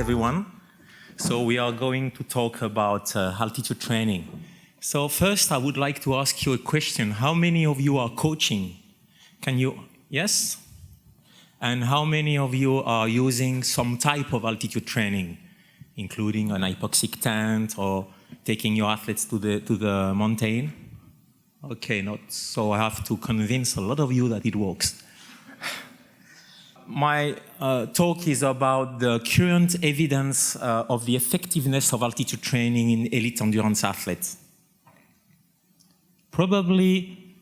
everyone. So we are going to talk about altitude training. So first, I would like to ask you a question. How many of you are coaching? Can you, yes? And how many of you are using some type of altitude training, including an hypoxic tent or taking your athletes to the mountain? Okay, not so. I have to convince a lot of you that it works. My talk is about the current evidence of the effectiveness of altitude training in elite endurance athletes. Probably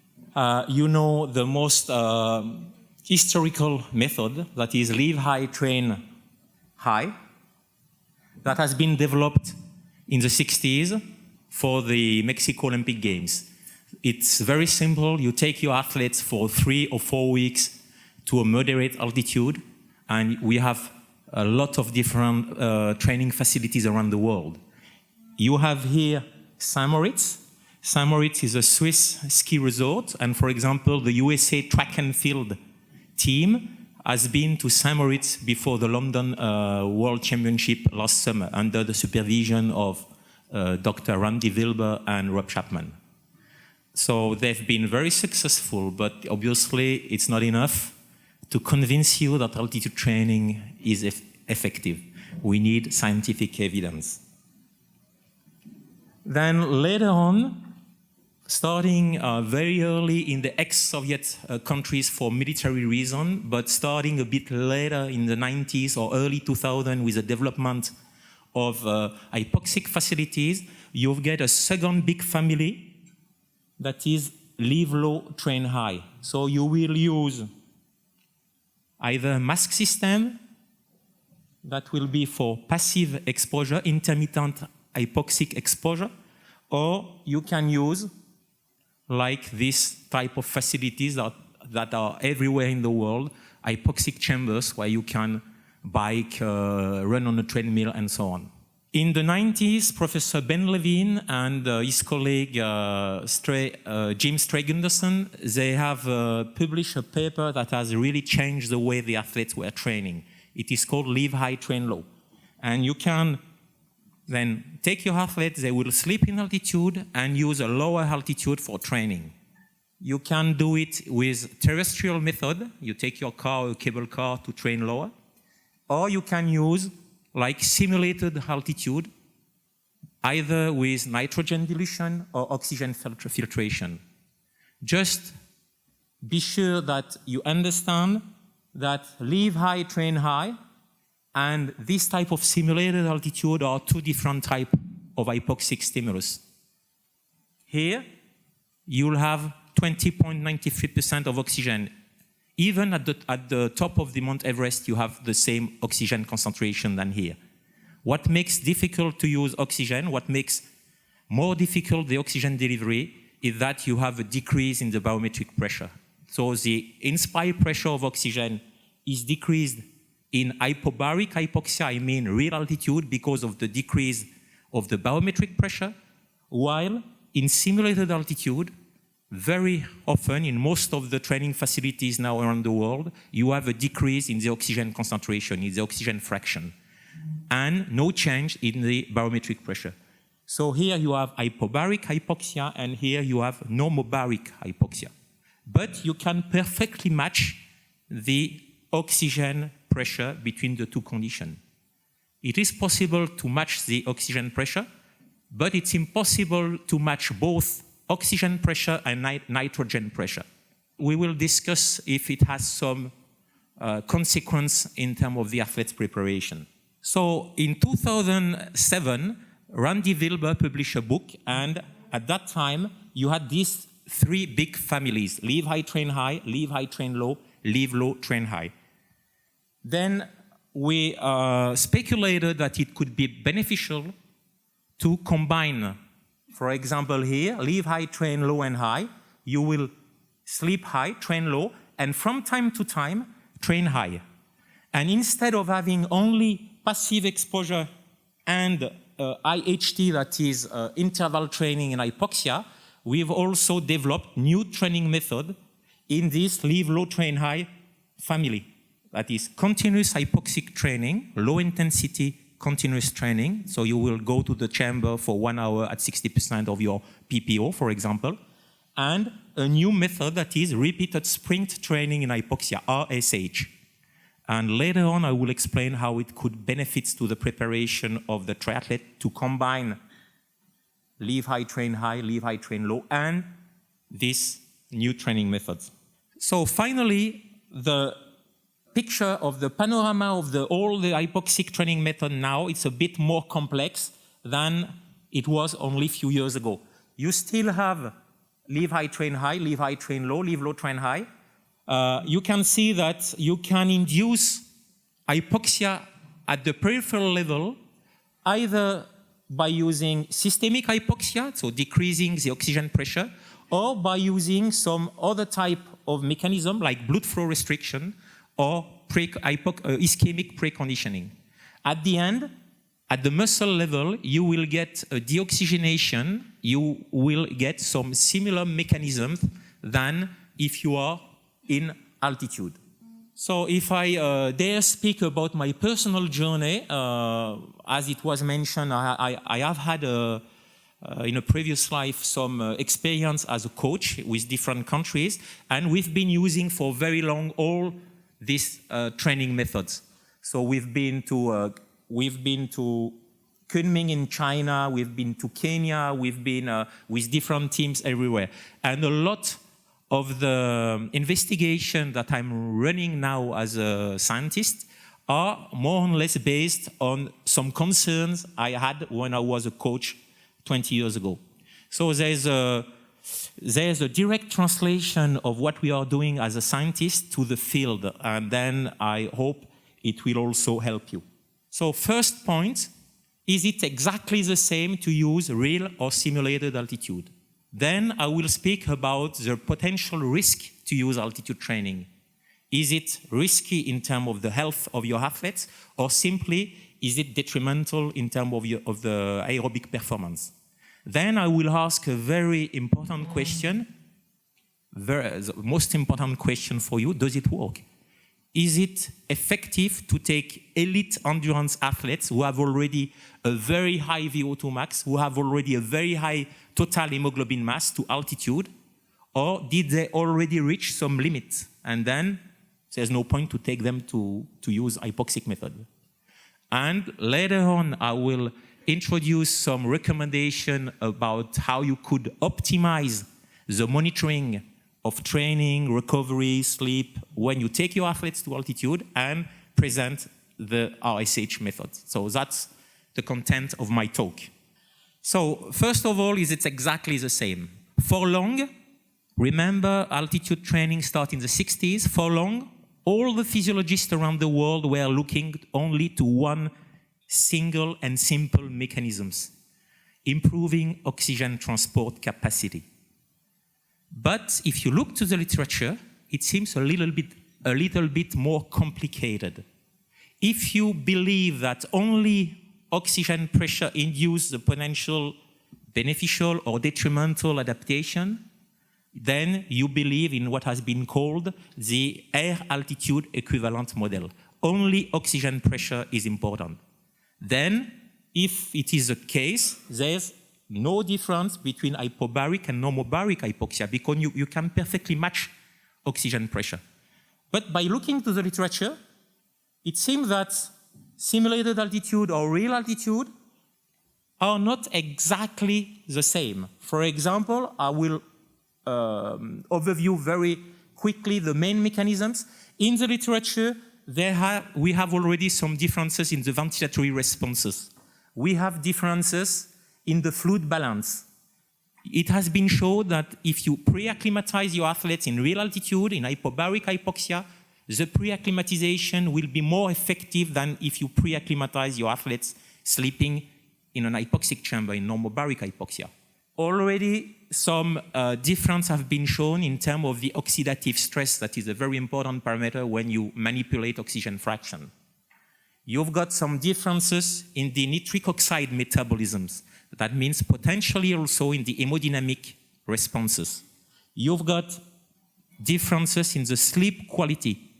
you know the most historical method, that is live high, train high, that has been developed in the 60s for the Mexico Olympic Games. It's very simple. You take your athletes for 3 or 4 weeks to a moderate altitude, and we have a lot of different training facilities around the world. You have here St. Moritz. St. Moritz is a Swiss ski resort, and for example, the USA track and field team has been to St. Moritz before the London World Championship last summer under the supervision of Dr. Randy Wilber and Rob Chapman. So they've been very successful, but obviously it's not enough to convince you that altitude training is effective. We need scientific evidence. Then later on, starting very early in the ex-Soviet countries for military reasons, but starting a bit later in the 90s or early 2000 with the development of hypoxic facilities, you'll get a second big family that is live low, train high. So you will use either a mask system that will be for passive exposure, intermittent hypoxic exposure, or you can use like this type of facilities that are everywhere in the world, hypoxic chambers where you can bike, run on a treadmill, and so on. In the 90s, Professor Ben Levine and his colleague Jim Stray-Gunderson, they have published a paper that has really changed the way the athletes were training. It is called Live High, Train Low. And you can then take your athletes, they will sleep in altitude and use a lower altitude for training. You can do it with terrestrial method. You take your car or a cable car to train lower. Or you can use like simulated altitude, either with nitrogen dilution or oxygen filtration. Just be sure that you understand that live high, train high, and this type of simulated altitude are two different types of hypoxic stimulus. Here, you'll have 20.93% of oxygen. Even at the top of the Mount Everest, you have the same oxygen concentration than here. What makes difficult to use oxygen, what makes more difficult the oxygen delivery, is that you have a decrease in the barometric pressure. So the inspired pressure of oxygen is decreased in hypobaric hypoxia, I mean real altitude, because of the decrease of the barometric pressure, while in simulated altitude, very often, in most of the training facilities now around the world, you have a decrease in the oxygen concentration, in the oxygen fraction, and no change in the barometric pressure. So here you have hypobaric hypoxia, and here you have normobaric hypoxia. But you can perfectly match the oxygen pressure between the two conditions. It is possible to match the oxygen pressure, but it's impossible to match both oxygen pressure and nitrogen pressure. We will discuss if it has some consequence in terms of the athlete's preparation. So in 2007, Randy Wilber published a book, and at that time, you had these 3 big families: live high, train high, live high, train low, live low, train high. Then we speculated that it could be beneficial to combine. For example, here, live high, train low and high. You will sleep high, train low, and from time to time, train high. And instead of having only passive exposure and IHT, that is interval training in hypoxia, we've also developed new training method in this live low, train high family. That is continuous hypoxic training, low intensity continuous training. So you will go to the chamber for 1 hour at 60% of your PPO, for example. And a new method that is repeated sprint training in hypoxia, RSH. And later on, I will explain how it could benefit to the preparation of the triathlete to combine leave high, train high, leave high, train low, and these new training methods. So finally, the picture of the panorama of all the hypoxic training method now, it's a bit more complex than it was only a few years ago. You still have leave high, train high, leave high, train low, leave low, train high. You can see that you can induce hypoxia at the peripheral level either by using systemic hypoxia, so decreasing the oxygen pressure, or by using some other type of mechanism like blood flow restriction or ischemic preconditioning. At the end, at the muscle level, you will get a deoxygenation, you will get some similar mechanisms than if you are in altitude. So if I dare speak about my personal journey, as it was mentioned, I have had in a previous life some experience as a coach with different countries, and we've been using for very long all these training methods. So we've been to Kunming in China, we've been to Kenya, we've been with different teams everywhere. And a lot of the investigation that I'm running now as a scientist are more or less based on some concerns I had when I was a coach 20 years ago. So there's a direct translation of what we are doing as a scientist to the field, and then I hope it will also help you. So first point, is it exactly the same to use real or simulated altitude? Then I will speak about the potential risk to use altitude training. Is it risky in terms of the health of your athletes, or simply is it detrimental in terms of the aerobic performance? Then I will ask a very important question, the most important question for you: does it work? Is it effective to take elite endurance athletes who have already a very high VO2 max, who have already a very high total hemoglobin mass to altitude, or did they already reach some limit? And then there's no point to take them to use hypoxic method. And later on, I will introduce some recommendation about how you could optimize the monitoring of training, recovery, sleep, when you take your athletes to altitude, and present the RSH method. So that's the content of my talk. So first of all, is it exactly the same? For long, remember altitude training started in the 60s, for long, all the physiologists around the world were looking only to one single and simple mechanisms: improving oxygen transport capacity. But if you look to the literature, it seems a little bit more complicated. If you believe that only oxygen pressure induces the potential beneficial or detrimental adaptation, then you believe in what has been called the air altitude equivalent model. Only oxygen pressure is important. Then, if it is the case, there's no difference between hypobaric and normobaric hypoxia, because you can perfectly match oxygen pressure. But by looking to the literature, it seems that simulated altitude or real altitude are not exactly the same. For example, I will overview very quickly the main mechanisms. In the literature, we have already some differences in the ventilatory responses. We have differences in the fluid balance. It has been shown that if you pre-acclimatize your athletes in real altitude, in hypobaric hypoxia, the pre-acclimatization will be more effective than if you pre-acclimatize your athletes sleeping in an hypoxic chamber in normobaric hypoxia. Already some difference have been shown in terms of the oxidative stress, that is a very important parameter when you manipulate oxygen fraction. You've got some differences in the nitric oxide metabolisms. That means potentially also in the hemodynamic responses. You've got differences in the sleep quality.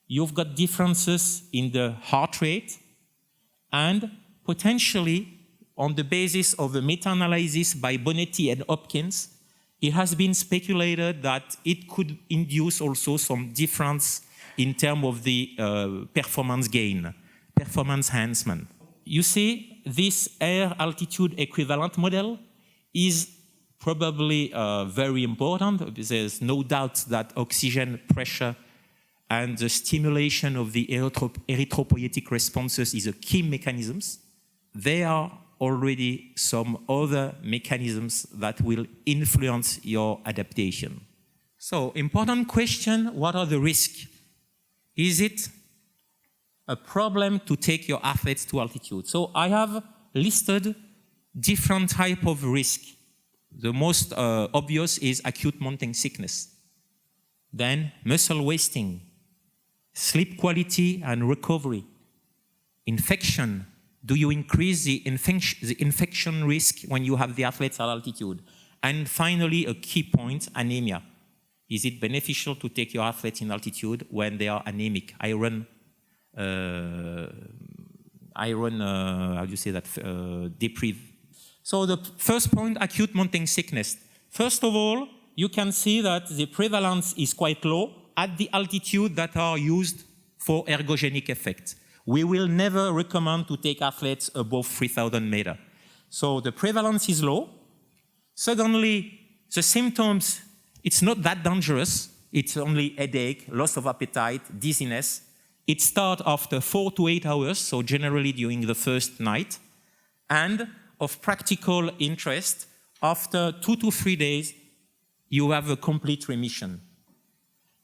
You've got differences in the heart rate, And potentially, on the basis of a meta-analysis by Bonetti and Hopkins, it has been speculated that it could induce also some difference in terms of the performance gain, performance enhancement. You see, this air altitude equivalent model is probably very important. There's no doubt that oxygen pressure and the stimulation of the erythropoietic responses is a key mechanisms. There are already some other mechanisms that will influence your adaptation. So, important question, what are the risks? Is it a problem to take your athletes to altitude? So I have listed different types of risk. The most obvious is acute mountain sickness. Then muscle wasting, sleep quality and recovery, infection. Do you increase the infection risk when you have the athletes at altitude? And finally, a key point, anemia. Is it beneficial to take your athletes in altitude when they are anemic, iron, how do you say that, deprived? So the first point, acute mountain sickness. First of all, you can see that the prevalence is quite low at the altitude that are used for ergogenic effect. We will never recommend to take athletes above 3,000 meters. So the prevalence is low. Secondly, the symptoms, it's not that dangerous. It's only headache, loss of appetite, dizziness. It starts after 4 to 8 hours, so generally during the first night. And of practical interest, after 2 to 3 days, you have a complete remission.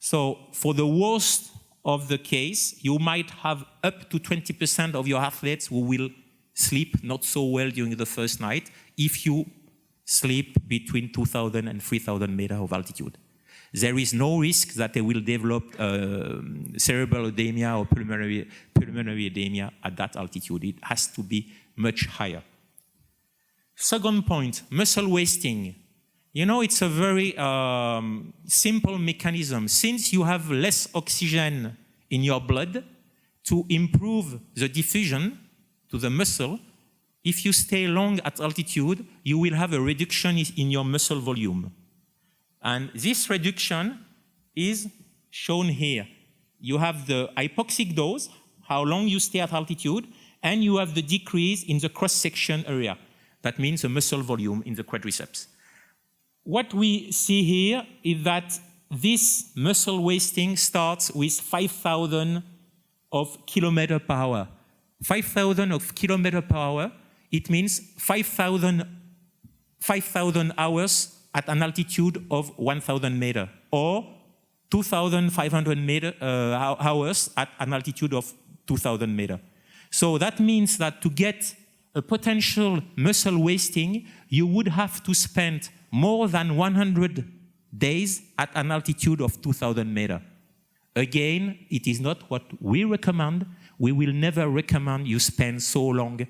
So for the worst of the case, you might have up to 20% of your athletes who will sleep not so well during the first night if you sleep between 2,000 and 3,000 meters of altitude. There is no risk that they will develop cerebral edema or pulmonary edema at that altitude. It has to be much higher. Second point, muscle wasting. You know, it's a very simple mechanism. Since you have less oxygen in your blood, to improve the diffusion to the muscle, if you stay long at altitude, you will have a reduction in your muscle volume. And this reduction is shown here. You have the hypoxic dose, how long you stay at altitude, and you have the decrease in the cross-section area. That means the muscle volume in the quadriceps. What we see here is that this muscle wasting starts with 5,000 of kilometer per hour. 5,000 of kilometer per hour, it means 5,000 hours at an altitude of 1,000 meters, or 2,500 hours at an altitude of 2,000 meters. So that means that to get a potential muscle wasting, you would have to spend more than 100 days at an altitude of 2,000 meters. Again, it is not what we recommend. We will never recommend you spend so long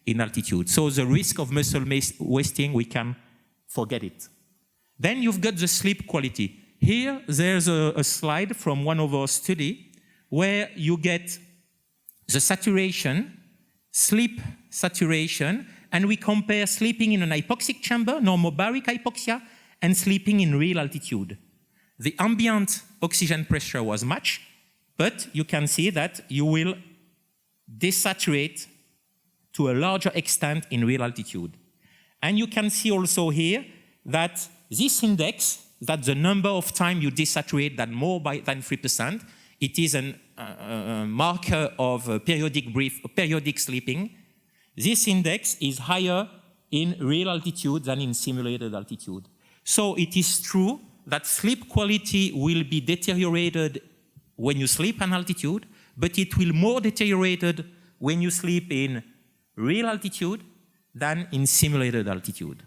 in altitude. So the risk of muscle wasting, we can forget it. Then you've got the sleep quality. Here, there's a slide from one of our studies where you get the saturation, sleep saturation, and we compare sleeping in an hypoxic chamber, normobaric hypoxia, and sleeping in real altitude. The ambient oxygen pressure was matched, but you can see that you will desaturate to a larger extent in real altitude. And you can see also here that this index, that the number of times you desaturate than more than 3%, it is a marker of periodic sleeping. This index is higher in real altitude than in simulated altitude. So it is true that sleep quality will be deteriorated when you sleep at altitude, but it will more deteriorated when you sleep in real altitude than in simulated altitude.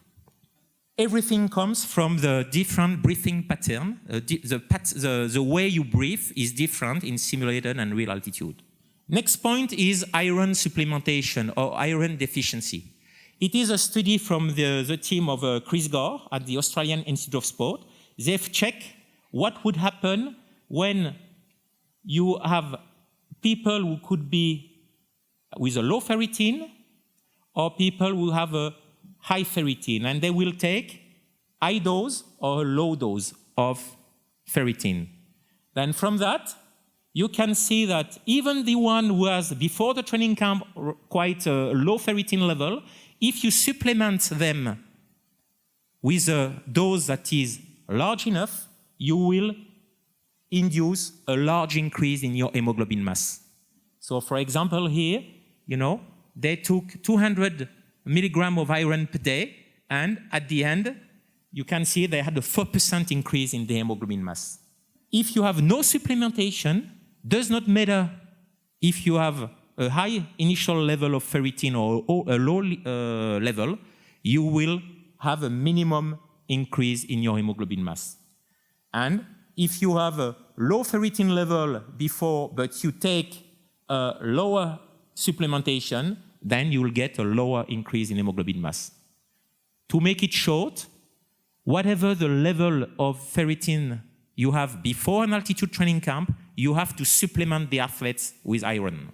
Everything comes from the different breathing pattern. The way you breathe is different in simulated and real altitude. Next point is iron supplementation or iron deficiency. It is a study from the team of Chris Gore at the Australian Institute of Sport. They've checked what would happen when you have people who could be with a low ferritin or people who have a high ferritin, and they will take high dose or a low dose of ferritin. Then from that, you can see that even the one who has, before the training camp, quite a low ferritin level, if you supplement them with a dose that is large enough, you will induce a large increase in your hemoglobin mass. So for example here, they took 200 milligrams of iron per day, and at the end, you can see they had a 4% increase in the hemoglobin mass. If you have no supplementation, does not matter if you have a high initial level of ferritin or a low level, you will have a minimum increase in your hemoglobin mass. And if you have a low ferritin level before, but you take a lower supplementation, then you will get a lower increase in hemoglobin mass. To make it short, whatever the level of ferritin you have before an altitude training camp, you have to supplement the athletes with iron.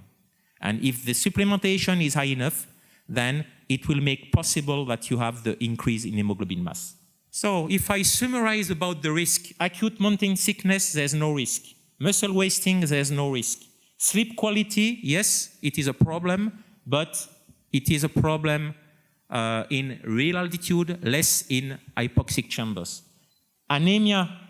And if the supplementation is high enough, then it will make possible that you have the increase in hemoglobin mass. So if I summarize about the risk, acute mountain sickness, there's no risk. Muscle wasting, there's no risk. Sleep quality, yes, it is a problem, but it is a problem in real altitude, less in hypoxic chambers. Anemia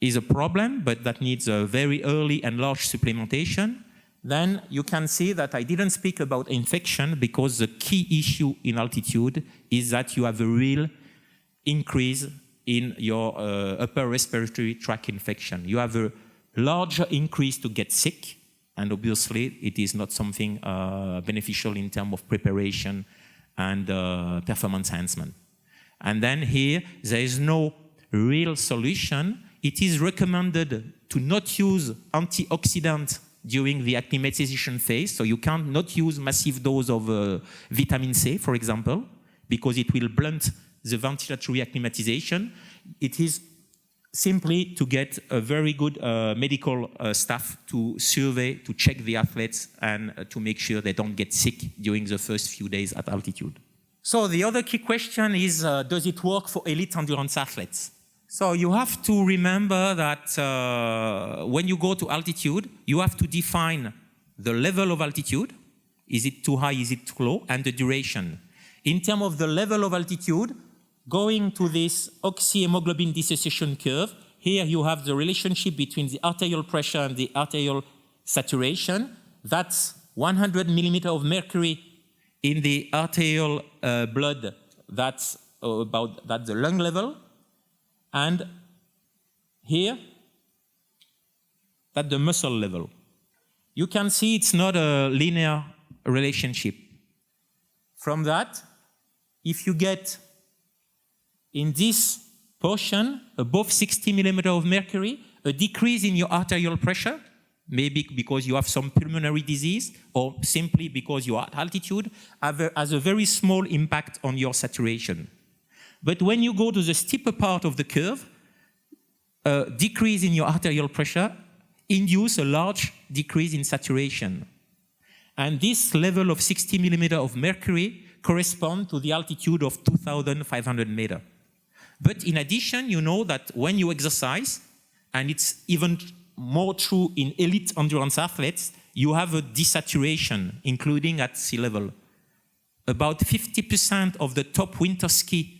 is a problem, but that needs a very early and large supplementation. Then you can see that I didn't speak about infection because the key issue in altitude is that you have a real increase in your upper respiratory tract infection. You have a larger increase to get sick, and obviously it is not something beneficial in terms of preparation and performance enhancement. And then here, there is no real solution. It is recommended to not use antioxidant during the acclimatization phase, so you can't not use massive dose of vitamin C, for example, because it will blunt the ventilatory acclimatization. It is simply to get a very good medical staff to survey, to check the athletes, and to make sure they don't get sick during the first few days at altitude. So the other key question is, does it work for elite endurance athletes? So you have to remember that when you go to altitude, you have to define the level of altitude. Is it too high, is it too low? And the duration. In terms of the level of altitude, going to this oxyhemoglobin dissociation curve, here you have the relationship between the arterial pressure and the arterial saturation. That's 100 millimeters of mercury in the arterial blood. That's the lung level. And here, that's the muscle level. You can see it's not a linear relationship. From that, if you get in this portion above 60 millimeters of mercury, a decrease in your arterial pressure, maybe because you have some pulmonary disease or simply because you are at altitude, has a very small impact on your saturation. But when you go to the steeper part of the curve, a decrease in your arterial pressure induces a large decrease in saturation. And this level of 60 millimeters of mercury corresponds to the altitude of 2,500 meters. But in addition, you know that when you exercise, and it's even more true in elite endurance athletes, you have a desaturation, including at sea level. About 50% of the top winter ski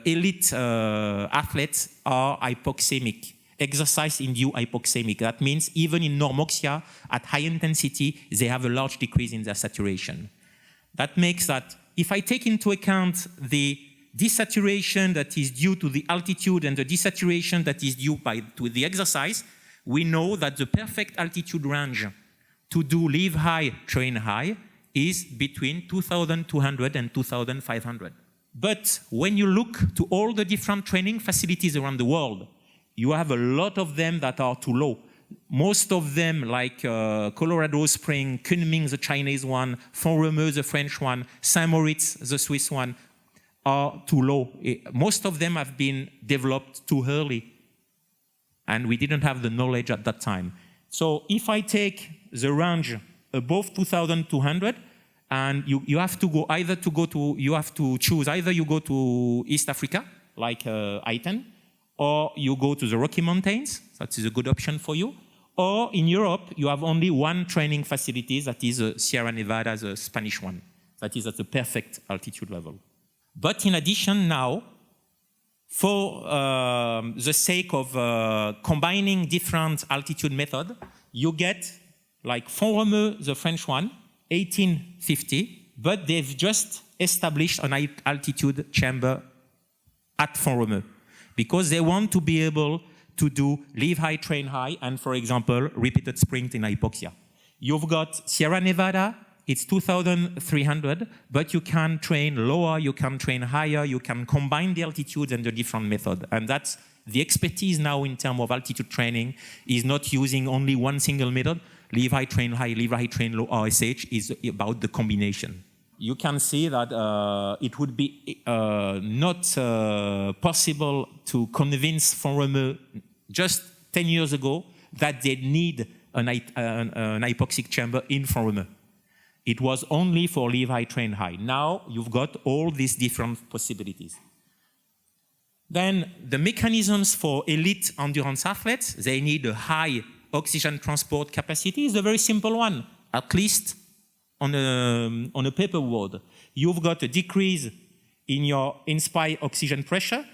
elite athletes are hypoxemic, exercise-induced hypoxemic. That means even in normoxia, at high intensity, they have a large decrease in their saturation. That makes that, if I take into account the desaturation that is due to the altitude and the desaturation that is due to the exercise, we know that the perfect altitude range to do live high, train high is between 2,200 and 2,500. But when you look to all the different training facilities around the world, you have a lot of them that are too low. Most of them, like Colorado Springs, Kunming, the Chinese one, Font-Romeu, the French one, Saint-Moritz, the Swiss one, are too low. Most of them have been developed too early, and we didn't have the knowledge at that time. So if I take the range above 2,200, and you have to go either you have to choose either you go to East Africa, like Iten, or you go to the Rocky Mountains. That is a good option for you. Or in Europe, you have only one training facility, that is Sierra Nevada, the Spanish one. That is at the perfect altitude level. But in addition now, for the sake of combining different altitude methods, you get like Font-Romeu, the French one, 1850, but they've just established an altitude chamber at Font-Romeu because they want to be able to do live high, train high, and for example, repeated sprint in hypoxia. You've got Sierra Nevada, it's 2,300, but you can train lower, you can train higher, you can combine the altitudes and the different methods. And that's the expertise now in terms of altitude training is not using only one single method. Live high, train low, RSH is about the combination. You can see that it would be not possible to convince Font-Romeu just 10 years ago that they need an hypoxic chamber in Font-Romeu. It was only for live high, train high. Now you've got all these different possibilities. Then the mechanisms for elite endurance athletes, they need a high oxygen transport capacity. Is a very simple one, at least on a paperboard. You've got a decrease in your inspire oxygen pressure,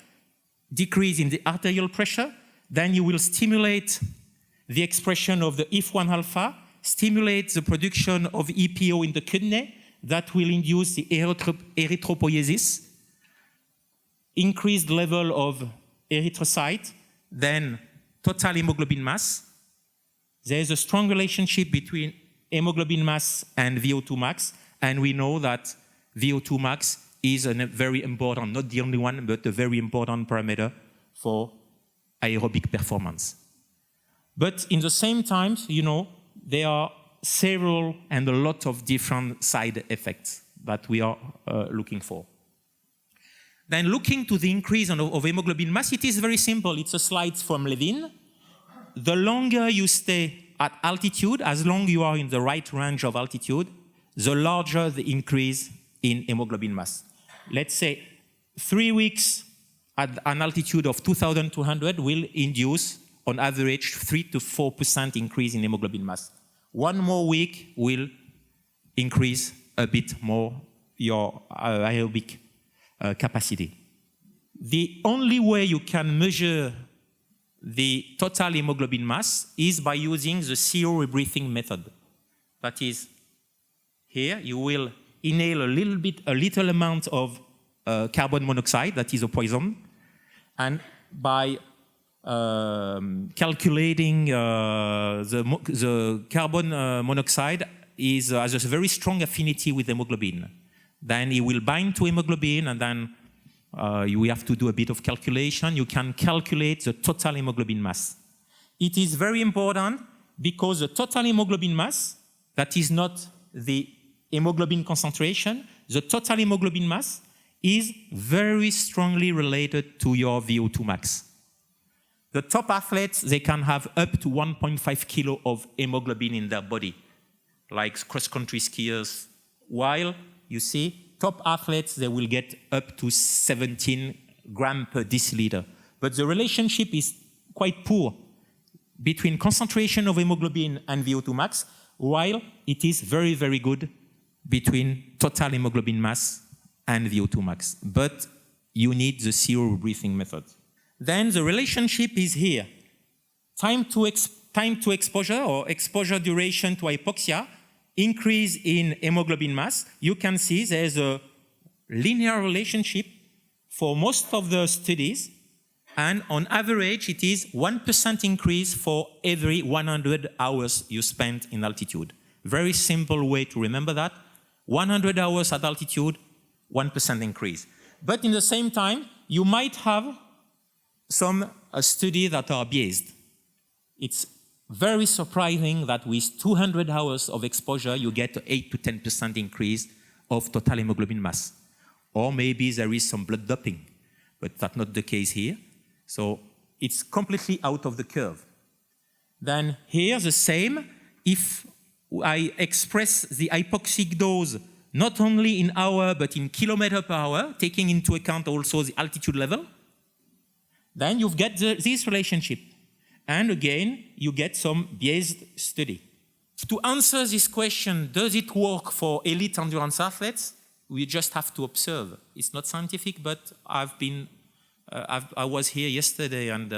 decrease in the arterial pressure, then you will stimulate the expression of the IF1 alpha, stimulate the production of EPO in the kidney, that will induce the erythropoiesis, increased level of erythrocyte, then total hemoglobin mass. There is a strong relationship between hemoglobin mass and VO2 max, and we know that VO2 max is a very important, not the only one, but a very important parameter for aerobic performance. But in the same time, you know, there are several and a lot of different side effects that we are looking for. Then looking to the increase of hemoglobin mass, it is very simple. It's a slide from Levin. The longer you stay at altitude, as long as you are in the right range of altitude, the larger the increase in hemoglobin mass. Let's say 3 weeks at an altitude of 2,200 will induce, on average, 3 to 4% increase in hemoglobin mass. 1 more week will increase a bit more your aerobic capacity. The only way you can measure the total hemoglobin mass is by using the CO rebreathing method. That is, here you will inhale a little amount of carbon monoxide, that is a poison, and by calculating the carbon monoxide has a very strong affinity with hemoglobin. Then it will bind to hemoglobin, and then you have to do a bit of calculation. You can calculate the total hemoglobin mass. It is very important because the total hemoglobin mass, that is not the hemoglobin concentration, the total hemoglobin mass is very strongly related to your VO2 max. The top athletes, they can have up to 1.5 kilo of hemoglobin in their body, like cross-country skiers, while you see top athletes, they will get up to 17 grams per deciliter. But the relationship is quite poor between concentration of hemoglobin and VO2 max, while it is very, very good between total hemoglobin mass and VO2 max. But you need the CO breathing method. Then the relationship is here. Time to exposure or exposure duration to hypoxia, increase in hemoglobin mass. You can see there's a linear relationship for most of the studies, and on average it is 1% increase for every 100 hours you spend in altitude. Very simple way to remember that. 100 hours at altitude, 1% increase. But in the same time, you might have some studies that are biased. It's very surprising that with 200 hours of exposure, you get 8 to 10% increase of total hemoglobin mass. Or maybe there is some blood doping, but that's not the case here. So it's completely out of the curve. Then here the same, if I express the hypoxic dose not only in hour but in kilometer per hour, taking into account also the altitude level, then you get this relationship. And again, you get some biased study. To answer this question, does it work for elite endurance athletes? We just have to observe. It's not scientific, but I was here yesterday and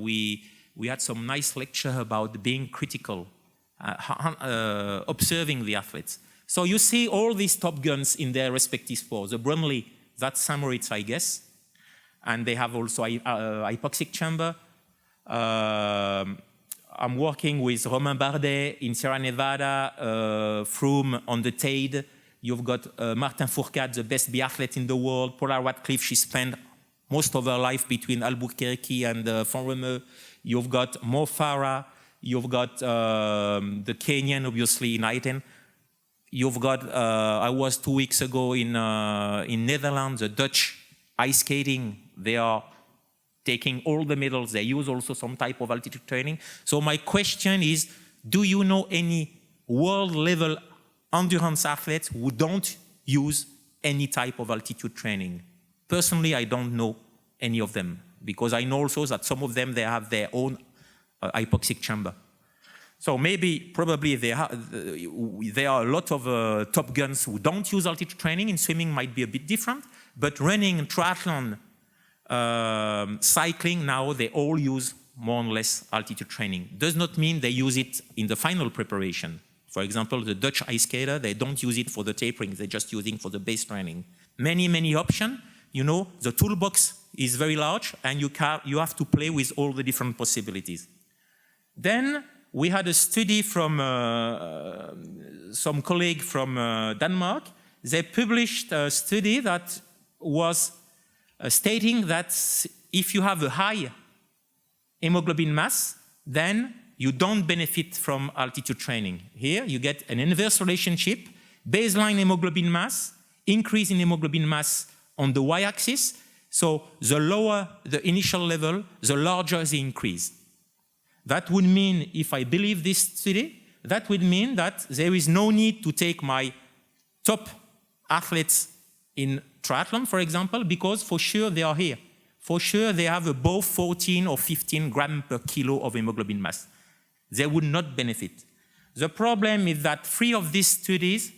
we had some nice lecture about being critical, observing the athletes. So you see all these top guns in their respective sports. The Brunley, that's St. Moritz, I guess. And they have also hypoxic chamber. I'm working with Romain Bardet in Sierra Nevada, Froome on the Tade. You've got Martin Fourcade, the best biathlete in the world. Paula Radcliffe, she spent most of her life between Albuquerque and Font-Romeu. You've got Mo Farah. You've got the Kenyan, obviously, in Aiten. You've got, I was 2 weeks ago in Netherlands, the Dutch ice skating. They are taking all the medals. They use also some type of altitude training. So my question is, do you know any world-level endurance athletes who don't use any type of altitude training? Personally, I don't know any of them, because I know also that some of them, they have their own hypoxic chamber. So probably there are a lot of top guns who don't use altitude training. In swimming might be a bit different, but running, triathlon, cycling, now they all use more or less altitude training. Does not mean they use it in the final preparation. For example, the Dutch ice skater, they don't use it for the tapering, they're just using for the base training. Many options. You know, the toolbox is very large and you have to play with all the different possibilities. Then we had a study from some colleague from Denmark. They published a study that was stating that if you have a high hemoglobin mass, then you don't benefit from altitude training. Here you get an inverse relationship, baseline hemoglobin mass, increase in hemoglobin mass on the y-axis. So the lower the initial level, the larger the increase. That would mean, if I believe this study, that would mean that there is no need to take my top athletes in triathlon, for example, because for sure they are here. For sure they have above 14 or 15 grams per kilo of hemoglobin mass. They would not benefit. The problem is that 3 of these studies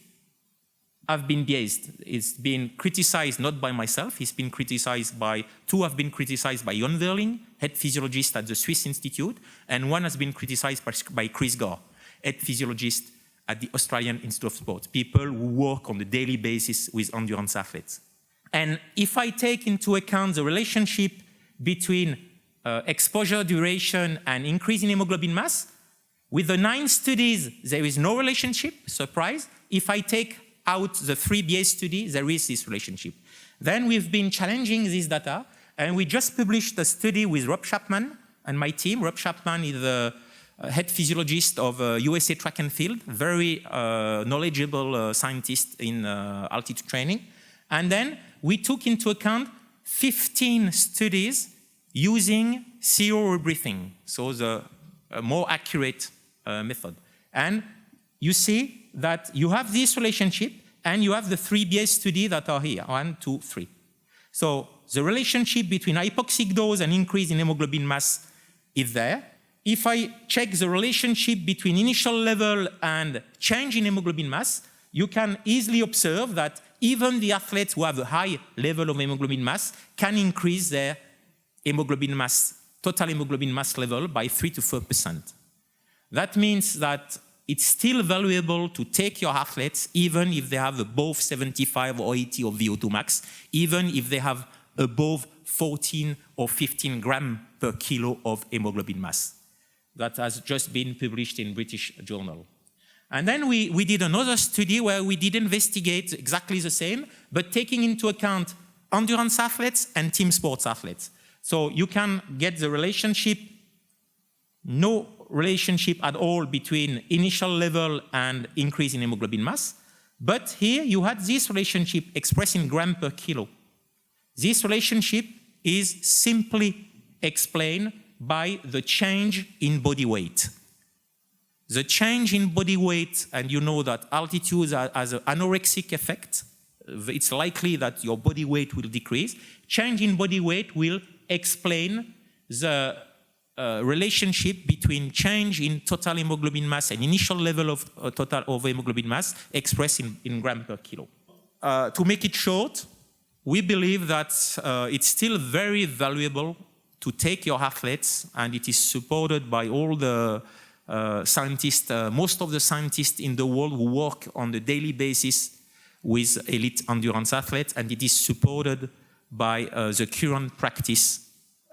have been biased. It's been criticized not by myself, it's been criticized by, 2 have been criticized by Jon Verling, head physiologist at the Swiss Institute, and 1 has been criticized by Chris Gore, head physiologist at the Australian Institute of Sport, people who work on a daily basis with endurance athletes. And if I take into account the relationship between exposure duration and increase in hemoglobin mass, with the 9 studies, there is no relationship, surprise. If I take out the 3 BA studies, there is this relationship. Then we've been challenging this data, and we just published a study with Rob Chapman and my team. Rob Chapman is the head physiologist of USA Track and Field, very knowledgeable scientist in altitude training. And then we took into account 15 studies using zero rebreathing, so the more accurate method. And you see that you have this relationship and you have the 3 BA studies that are here, 1, 2, 3. So the relationship between hypoxic dose and increase in hemoglobin mass is there. If I check the relationship between initial level and change in hemoglobin mass, you can easily observe that even the athletes who have a high level of hemoglobin mass can increase their hemoglobin mass, total hemoglobin mass level by 3 to 4%. That means that it's still valuable to take your athletes even if they have above 75 or 80 of VO2 max, even if they have above 14 or 15 grams per kilo of hemoglobin mass. That has just been published in British Journal. And then we did another study where we did investigate exactly the same, but taking into account endurance athletes and team sports athletes. So you can get the relationship, no relationship at all between initial level and increase in hemoglobin mass. But here you had this relationship expressed in gram per kilo. This relationship is simply explained by the change in body weight. The change in body weight, and you know that altitude has an anorexic effect. It's likely that your body weight will decrease. Change in body weight will explain the relationship between change in total hemoglobin mass and initial level of total of hemoglobin mass expressed in gram per kilo. To make it short, we believe that it's still very valuable to take your athletes, and it is supported by all the scientists, most of the scientists in the world who work on a daily basis with elite endurance athletes, and it is supported by the current practice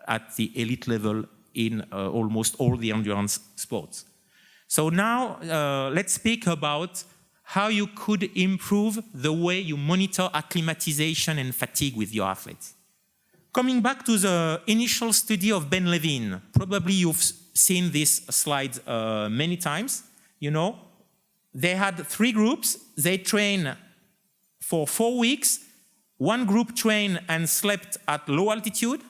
at the elite level in almost all the endurance sports. So now let's speak about how you could improve the way you monitor acclimatization and fatigue with your athletes. Coming back to the initial study of Ben Levine, probably you've seen this slide many times. You know, they had 3 groups. They trained for 4 weeks. One group trained and slept at low altitude,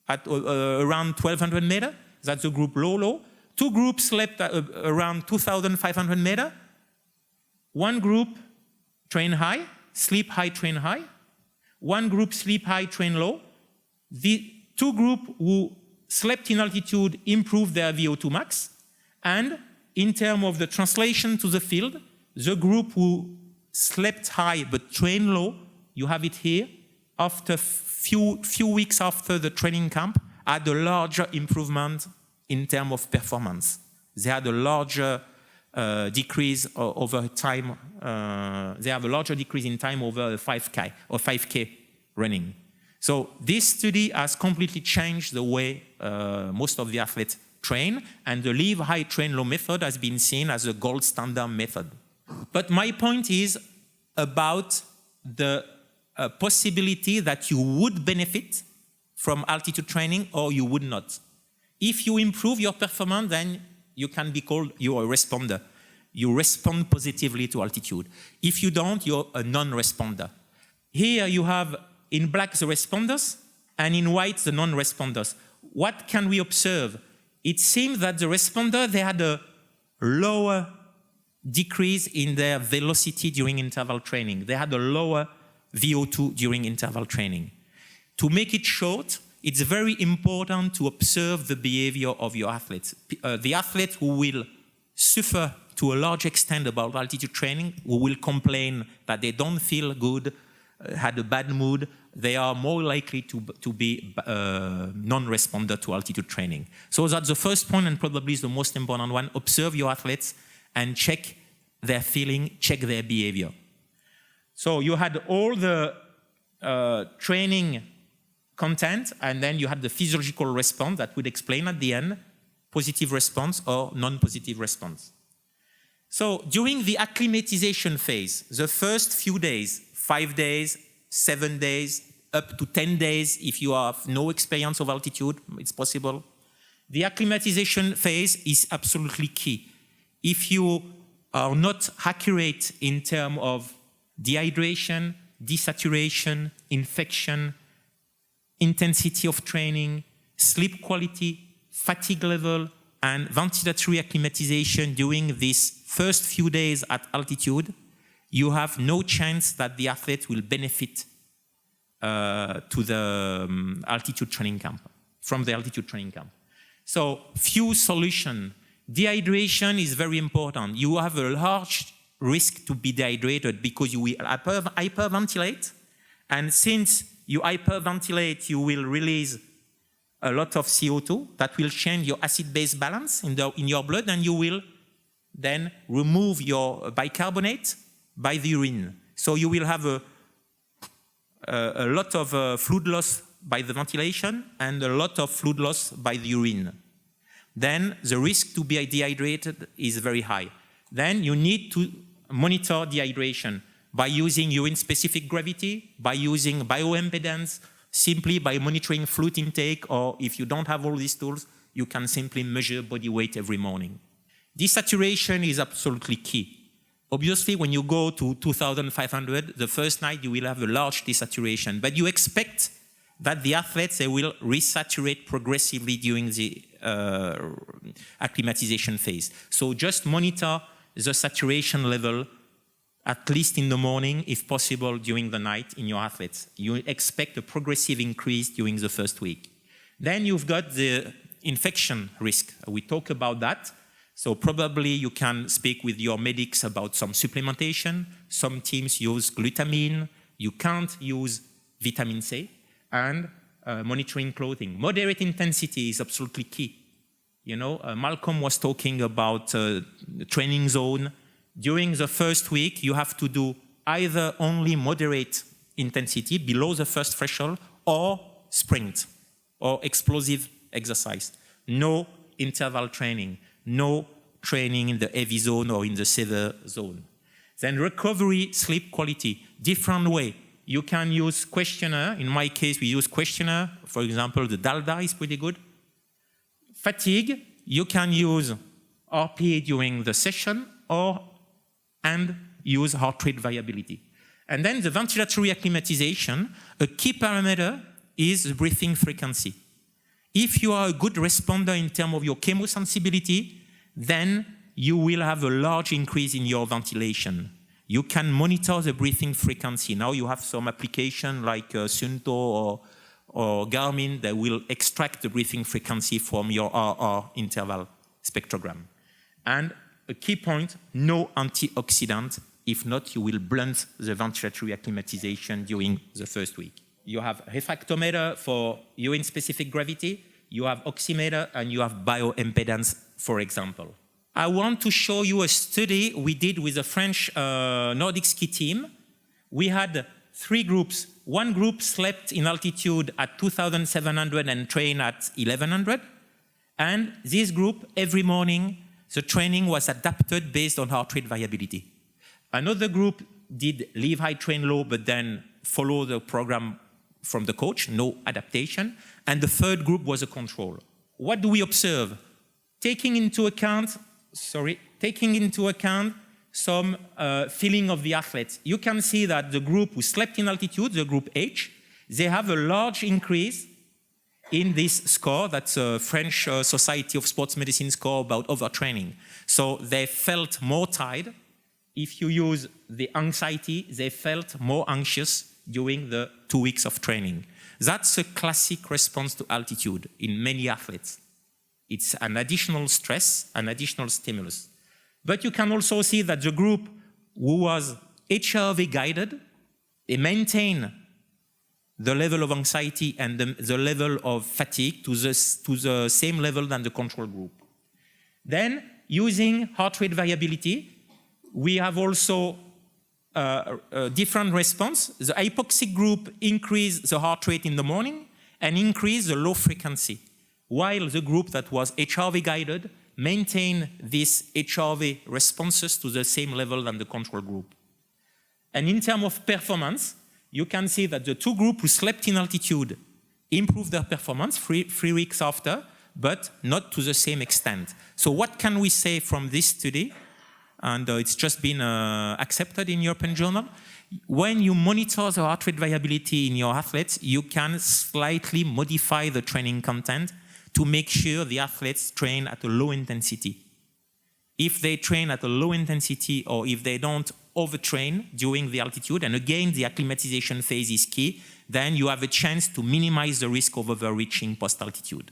at around 1,200 meters. That's the group low. 2 groups slept at around 2,500 meters. One group train high, sleep high, train high. One group sleep high, train low. The 2 groups who slept in altitude improved their VO2 max. And in terms of the translation to the field, the group who slept high but trained low, you have it here, after few weeks after the training camp, had a larger improvement in terms of performance. They had a larger decrease over time. They have a larger decrease in time over 5K or 5K running. So this study has completely changed the way most of the athletes train, and the leave high, train low method has been seen as a gold standard method. But my point is about the possibility that you would benefit from altitude training or you would not. If you improve your performance, then you can be called you're a responder. You respond positively to altitude. If you don't, you're a non-responder. Here you have in black the responders and in white the non-responders. What can we observe? It seems that the responder, they had a lower decrease in their velocity during interval training. They had a lower VO2 during interval training. To make it short, it's very important to observe the behavior of your athletes. The athletes who will suffer to a large extent about altitude training, who will complain that they don't feel good, had a bad mood, they are more likely to be non-responder to altitude training. So that's the first point, and probably is the most important one. Observe your athletes and check their feeling, check their behavior. So you had all the training content, and then you had the physiological response that would explain at the end, positive response or non-positive response. So during the acclimatization phase, the first few days, 5 days, 7 days, up to 10 days, if you have no experience of altitude, it's possible. The acclimatization phase is absolutely key. If you are not accurate in terms of dehydration, desaturation, infection, intensity of training, sleep quality, fatigue level, and ventilatory acclimatization during these first few days at altitude, you have no chance that the athlete will benefit to the altitude training camp, from the altitude training camp. So, few solutions. Dehydration is very important. You have a large risk to be dehydrated because you will hyperventilate, and since you hyperventilate, you will release a lot of CO2 that will change your acid-base balance in your blood, and you will then remove your bicarbonate by the urine. So you will have a lot of fluid loss by the ventilation and a lot of fluid loss by the urine. Then the risk to be dehydrated is very high. Then you need to monitor dehydration by using urine-specific gravity, by using bioimpedance, simply by monitoring fluid intake, or if you don't have all these tools, you can simply measure body weight every morning. Desaturation is absolutely key. Obviously, when you go to 2,500, the first night you will have a large desaturation, but you expect that the athletes, they will resaturate progressively during the acclimatization phase. So just monitor the saturation level at least in the morning, if possible during the night in your athletes. You expect a progressive increase during the first week. Then you've got the infection risk. We talk about that. So probably you can speak with your medics about some supplementation. Some teams use glutamine. You can't use vitamin C. And monitoring clothing. Moderate intensity is absolutely key. You know, Malcolm was talking about the training zone. During the first week, you have to do either only moderate intensity below the first threshold or sprint or explosive exercise. No interval training, no training in the heavy zone or in the severe zone. Then recovery, sleep quality, different way. You can use questionnaire. In my case, we use questionnaire. For example, the DALDA is pretty good. Fatigue, you can use RPA during the session and use heart rate variability. And then the ventilatory acclimatization, a key parameter is the breathing frequency. If you are a good responder in terms of your chemosensibility, then you will have a large increase in your ventilation. You can monitor the breathing frequency. Now you have some application like Sunto or Garmin that will extract the breathing frequency from your RR interval spectrogram. And a key point, no antioxidant. If not, you will blunt the ventilatory acclimatization during the first week. You have refractometer for urine-specific gravity, you have oximeter, and you have bioimpedance, for example. I want to show you a study we did with a French Nordic ski team. We had 3 groups. One group slept in altitude at 2,700 and trained at 1,100. And this group, every morning, the training was adapted based on heart rate variability. Another group did live high, train low, but then follow the program from the coach, no adaptation. And the third group was a control. What do we observe? Taking into account some feeling of the athletes, you can see that the group who slept in altitude, the group H, they have a large increase in this score. That's a French Society of Sports Medicine score about overtraining. So they felt more tired. If you use the anxiety, they felt more anxious during the 2 weeks of training. That's a classic response to altitude in many athletes. It's an additional stress, an additional stimulus. But you can also see that the group who was HRV guided, they maintain the level of anxiety and the level of fatigue to the same level than the control group. Then, using heart rate variability, we have also a different response. The hypoxic group increased the heart rate in the morning and increased the low frequency, while the group that was HRV guided maintained these HRV responses to the same level than the control group. And in terms of performance, you can see that the 2 groups who slept in altitude improved their performance 3 weeks after, but not to the same extent. So what can we say from this study? And it's just been accepted in European Journal. When you monitor the heart rate variability in your athletes, you can slightly modify the training content to make sure the athletes train at a low intensity. If they train at a low intensity or if they don't overtrain during the altitude, and again, the acclimatization phase is key, then you have a chance to minimize the risk of overreaching post-altitude.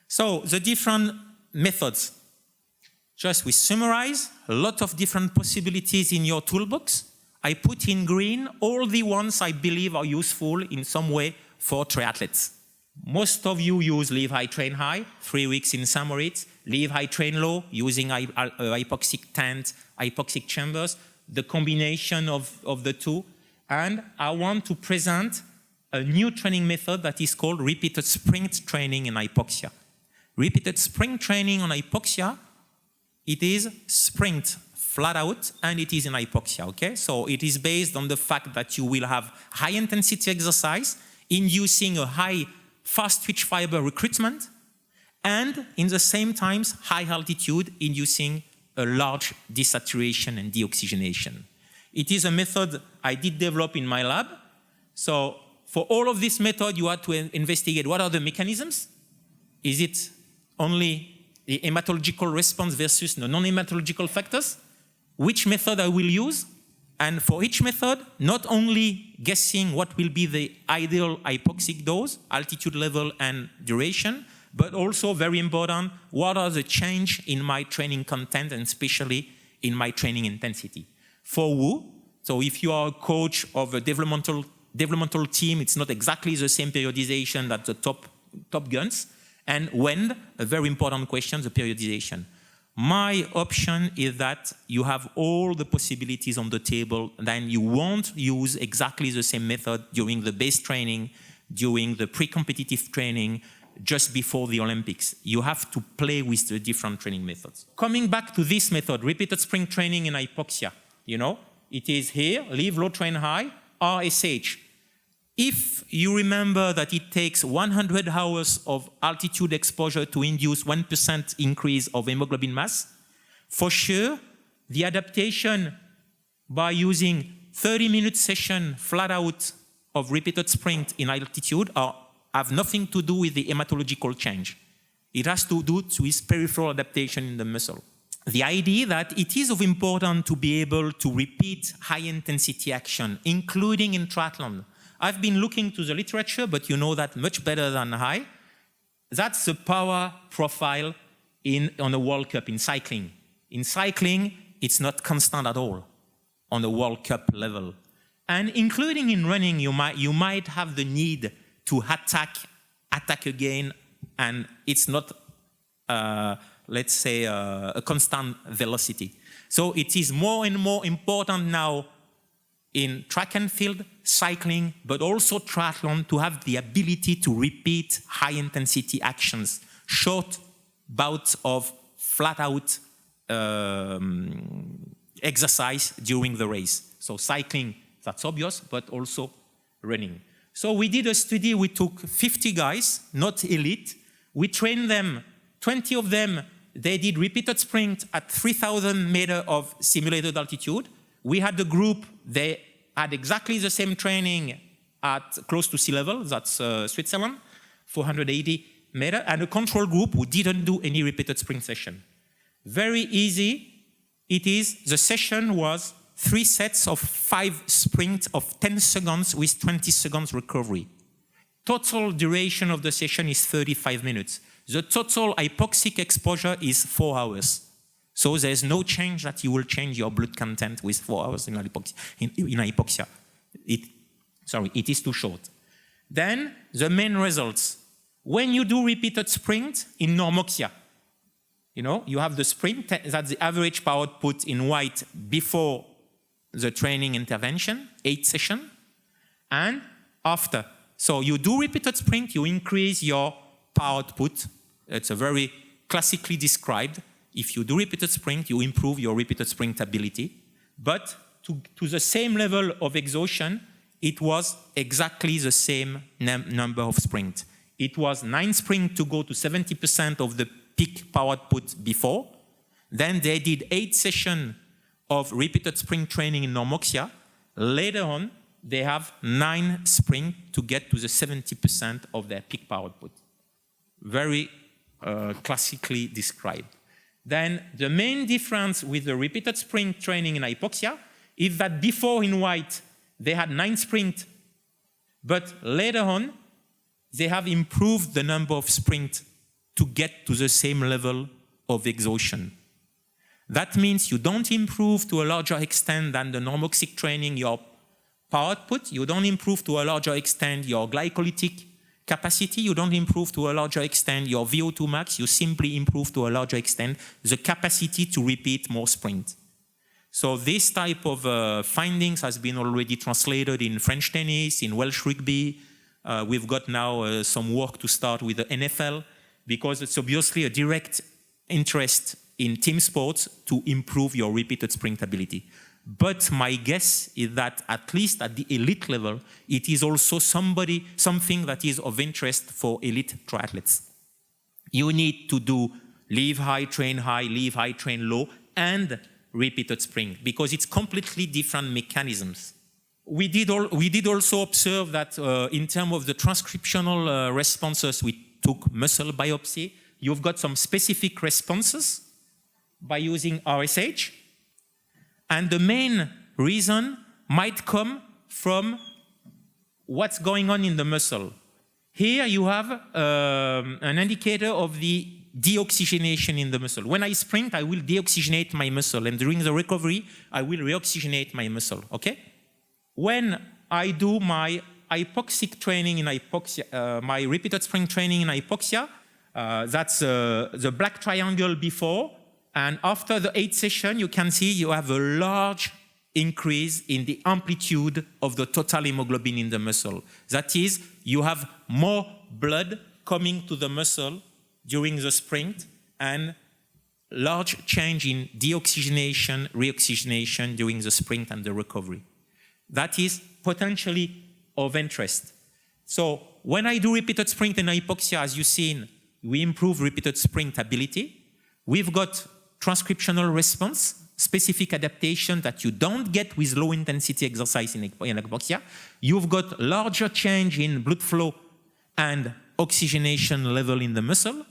So the different methods. Just we summarize a lot of different possibilities in your toolbox. I put in green all the ones I believe are useful in some way for triathletes. Most of you use live high, train high, 3 weeks in St. Moritz, live high, train low, using hypoxic tent, hypoxic chambers, the combination of the two. And I want to present a new training method that is called repeated sprint training in hypoxia. Repeated sprint training on hypoxia, it is sprint flat out and it is in hypoxia, okay? So it is based on the fact that you will have high intensity exercise inducing a high fast twitch fiber recruitment and in the same time high altitude inducing a large desaturation and deoxygenation. It is a method I did develop in my lab. So for all of this method, you have to investigate what are the mechanisms. Is it only the hematological response versus the non-hematological factors, which method I will use, and for each method, not only guessing what will be the ideal hypoxic dose, altitude level and duration, but also very important, what are the change in my training content and especially in my training intensity. For who? So if you are a coach of a developmental team, it's not exactly the same periodization that the top guns. And when, a very important question, the periodization. My option is that you have all the possibilities on the table, then you won't use exactly the same method during the base training, during the pre-competitive training, just before the Olympics. You have to play with the different training methods. Coming back to this method, repeated sprint training in hypoxia, you know, it is here, live low, train high, RSH. If you remember that it takes 100 hours of altitude exposure to induce 1% increase of hemoglobin mass, for sure, the adaptation by using 30-minute session flat out of repeated sprint in altitude have nothing to do with the hematological change. It has to do with peripheral adaptation in the muscle. The idea that it is of importance to be able to repeat high-intensity action, including in triathlon. I've been looking to the literature, but you know that much better than I. That's the power profile on a World Cup in cycling. In cycling, it's not constant at all on the World Cup level. And including in running, you might have the need to attack again, and it's not, let's say, a constant velocity. So it is more and more important now in track and field, cycling, but also triathlon, to have the ability to repeat high-intensity actions, short bouts of flat-out exercise during the race. So cycling, that's obvious, but also running. So we did a study, we took 50 guys, not elite. We trained them, 20 of them, they did repeated sprint at 3,000 meters of simulated altitude. We had the group, they had exactly the same training at close to sea level, that's Switzerland, 480 meters, and a control group who didn't do any repeated sprint session. Very easy. It is, the session was 3 sets of 5 sprints of 10 seconds with 20 seconds recovery. Total duration of the session is 35 minutes. The total hypoxic exposure is 4 hours. So there's no change that you will change your blood content with 4 hours in hypoxia. It is too short. Then the main results. When you do repeated sprint in normoxia, you know, you have the sprint, that's the average power output in white before the training intervention, 8 sessions, and after. So you do repeated sprint, you increase your power output. It's a very classically described. If you do repeated sprint, you improve your repeated sprint ability. But to the same level of exhaustion, it was exactly the same number of sprints. It was 9 sprints to go to 70% of the peak power output before. Then they did 8 sessions of repeated sprint training in normoxia. Later on, they have 9 sprints to get to the 70% of their peak power output. Very classically described. Then the main difference with the repeated sprint training in hypoxia is that before in white, they had 9 sprints, but later on, they have improved the number of sprints to get to the same level of exhaustion. That means you don't improve to a larger extent than the normoxic training your power output, you don't improve to a larger extent your glycolytic capacity, you don't improve to a larger extent your VO2 max, you simply improve to a larger extent the capacity to repeat more sprints. So this type of findings has been already translated in French tennis, in Welsh rugby. We've got now some work to start with the NFL, because it's obviously a direct interest in team sports to improve your repeated sprint ability. But my guess is that at least at the elite level, it is also something that is of interest for elite triathletes. You need to do live high, train low, and repeated sprint, because it's completely different mechanisms. We did also observe that in terms of the transcriptional responses, we took muscle biopsy. you've got some specific responses by using RSH. And the main reason might come from what's going on in the muscle. Here you have an indicator of the deoxygenation in the muscle. When I sprint, I will deoxygenate my muscle, and during the recovery, I will reoxygenate my muscle, okay? When I do my hypoxic training in hypoxia, my repeated sprint training in hypoxia, that's the black triangle before, and after the 8th session, you can see you have a large increase in the amplitude of the total hemoglobin in the muscle. That is, you have more blood coming to the muscle during the sprint and large change in deoxygenation, reoxygenation during the sprint and the recovery. That is potentially of interest. So when I do repeated sprint in hypoxia, as you've seen, we improve repeated sprint ability. We've got transcriptional response, specific adaptation that you don't get with low-intensity exercise in hypoxia. You've got larger change in blood flow and oxygenation level in the muscle.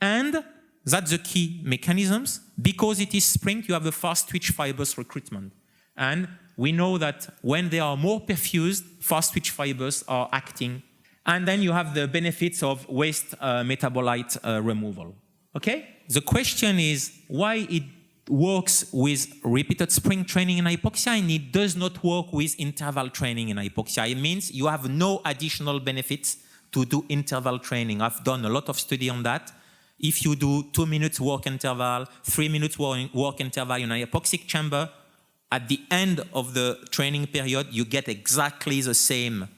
And that's the key mechanisms. Because it is sprint, you have a fast-twitch fibers recruitment. And we know that when they are more perfused, fast-twitch fibers are acting. And then you have the benefits of waste metabolite removal. Okay? The question is why it works with repeated sprint training in hypoxia and it does not work with interval training in hypoxia. It means you have no additional benefits to do interval training. I've done a lot of study on that. If you do 2 minutes work interval, 3 minutes work interval in a hypoxic chamber, at the end of the training period, you get exactly the same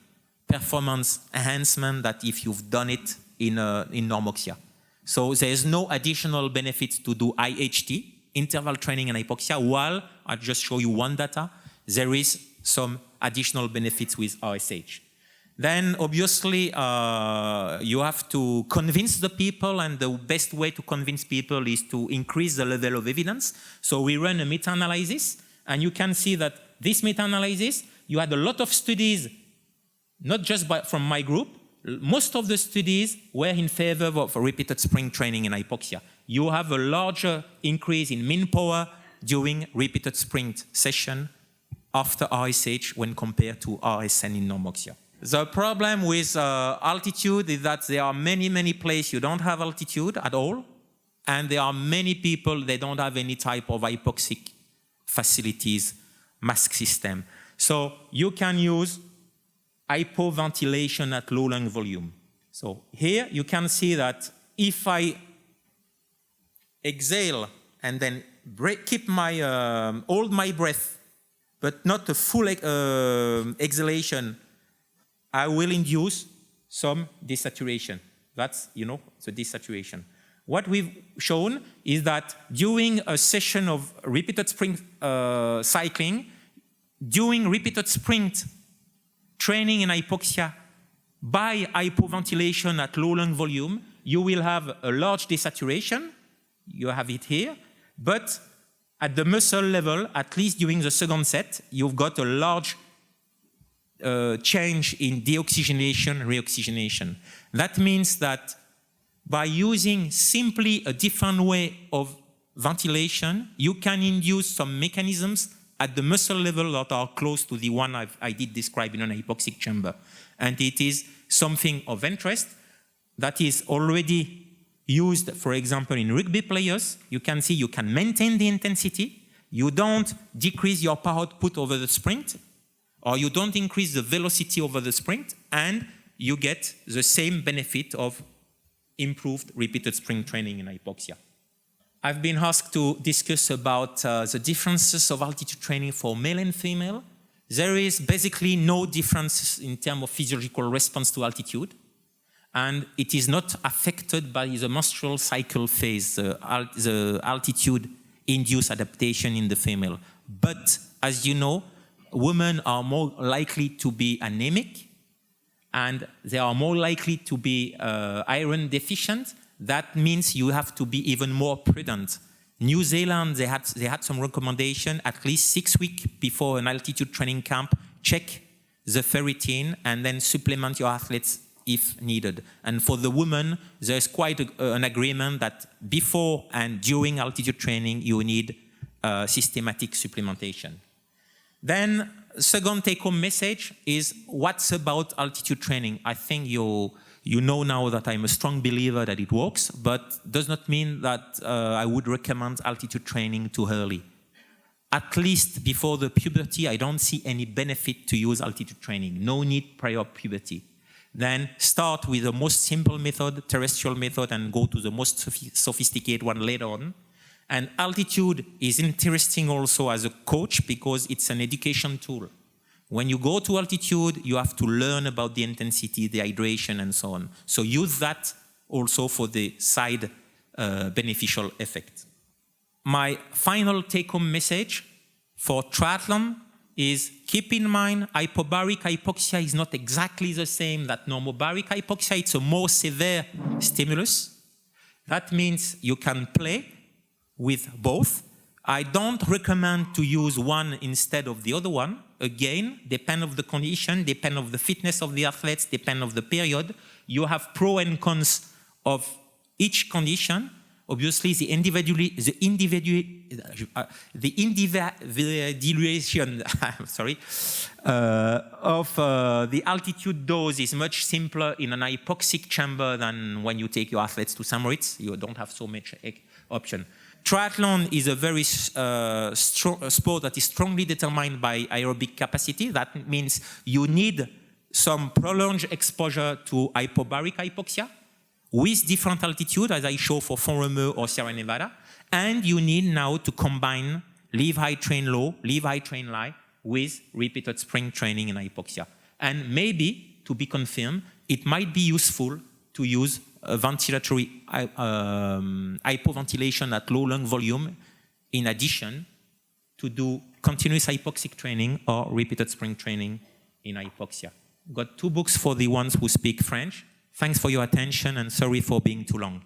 performance enhancement that if you've done it in normoxia. So there's no additional benefits to do IHT, interval training in hypoxia, while I'll just show you one data, there is some additional benefits with RSH. Then obviously you have to convince the people, and the best way to convince people is to increase the level of evidence. So we run a meta-analysis, and you can see that this meta-analysis, you had a lot of studies, not just from my group. Most of the studies were in favor of repeated sprint training in hypoxia. You have a larger increase in mean power during repeated sprint session after RSH when compared to RSN in normoxia. The problem with altitude is that there are many places you don't have altitude at all, and there are many people they don't have any type of hypoxic facilities, mask system. So you can use hypoventilation at low lung volume. So here you can see that if I exhale and then keep my hold my breath, but not a full exhalation, I will induce some desaturation. That's, the desaturation. What we've shown is that during a session of repeated sprint cycling, during repeated sprint training in hypoxia by hypoventilation at low lung volume, you will have a large desaturation. You have it here. But at the muscle level, at least during the second set, you've got a large change in deoxygenation, reoxygenation. That means that by using simply a different way of ventilation, you can induce some mechanisms at the muscle level that are close to the one I did describe in an hypoxic chamber. And it is something of interest that is already used, for example, in rugby players. You can see you can maintain the intensity. You don't decrease your power output over the sprint, or you don't increase the velocity over the sprint, and you get the same benefit of improved repeated sprint training in hypoxia. I've been asked to discuss about the differences of altitude training for male and female. There is basically no difference in terms of physiological response to altitude, and it is not affected by the menstrual cycle phase, the altitude-induced adaptation in the female. But as you know, women are more likely to be anemic, and they are more likely to be iron deficient. That means you have to be even more prudent. New Zealand, they had some recommendation, at least 6 weeks before an altitude training camp, check the ferritin and then supplement your athletes if needed. And for the women, there's quite an agreement that before and during altitude training, you need systematic supplementation. Then, second take-home message is what's about altitude training? I think you know now that I'm a strong believer that it works, but does not mean that I would recommend altitude training too early. At least before the puberty, I don't see any benefit to use altitude training. No need prior puberty. Then start with the most simple method, terrestrial method, and go to the most sophisticated one later on. And altitude is interesting also as a coach because it's an education tool. When you go to altitude, you have to learn about the intensity, the hydration, and so on. So use that also for the side beneficial effect. My final take-home message for triathlon is keep in mind hypobaric hypoxia is not exactly the same that normobaric hypoxia. It's a more severe stimulus. That means you can play with both. I don't recommend to use one instead of the other one. Again, depend of the condition, depend of the fitness of the athletes, depend of the period. You have pro and cons of each condition. Obviously, the individuation of the altitude dose is much simpler in an hypoxic chamber than when you take your athletes to St. Moritz. You don't have so much option. Triathlon is a very sport that is strongly determined by aerobic capacity. That means you need some prolonged exposure to hypobaric hypoxia with different altitude, as I show for Font-Romeu or Sierra Nevada. And you need now to combine live high, train low, live high, train high with repeated spring training in hypoxia. And maybe, to be confirmed, it might be useful to use a ventilatory hypoventilation at low lung volume in addition to do continuous hypoxic training or repeated spring training in hypoxia. Got 2 books for the ones who speak French. Thanks for your attention and sorry for being too long.